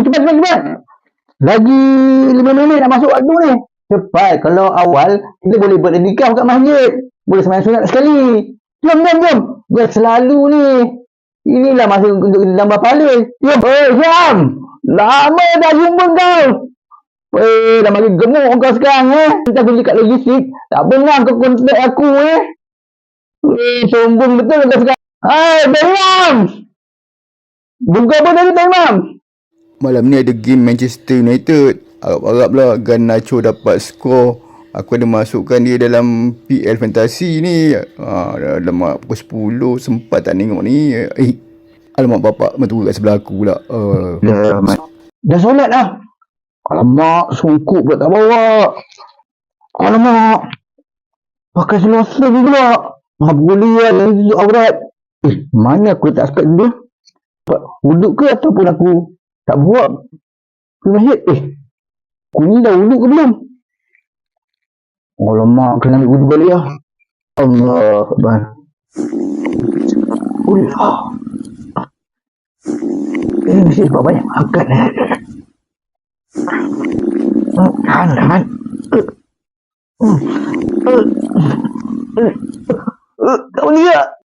cepat. Lagi 5 minit nak masuk waktu ni. Cepat. Kalau awal, kita boleh berdikah kat masjid. Boleh sembahyang sunat sekali. Jom. Dia selalu ni. Inilah masa untuk tambah pahala. Jom. Syam. Lama dah jumpa kau. Dah makin gemuk kau sekarang Kita kerja kat logistik. Tak pernah kau kontak aku sombong betul kau sekarang. Hai, Imam. Buka apa tadi, Imam? Malam ni ada game Manchester United. Harap-harap lah Garnacho dapat skor. Aku ada masukkan dia dalam PL Fantasy ni. Alamak, pukul 10 sempat tak tengok ni. Alamak, bapak mentua kat sebelah aku pula. Dah solat dah. Alamak, sungkup pula tak bawa. Alamak, pakai seluar pula. Bulian yang tutup aurat. Mana aku letak skirt dia? Wuduk ke ataupun aku tak buat pergi masjid? Aku ni dah wuduk ke belum? Alamak, kena ambil wuduk balik lah. Allah Akbar. Ini mesti sebab banyak makan. Tahan. Tak boleh tak?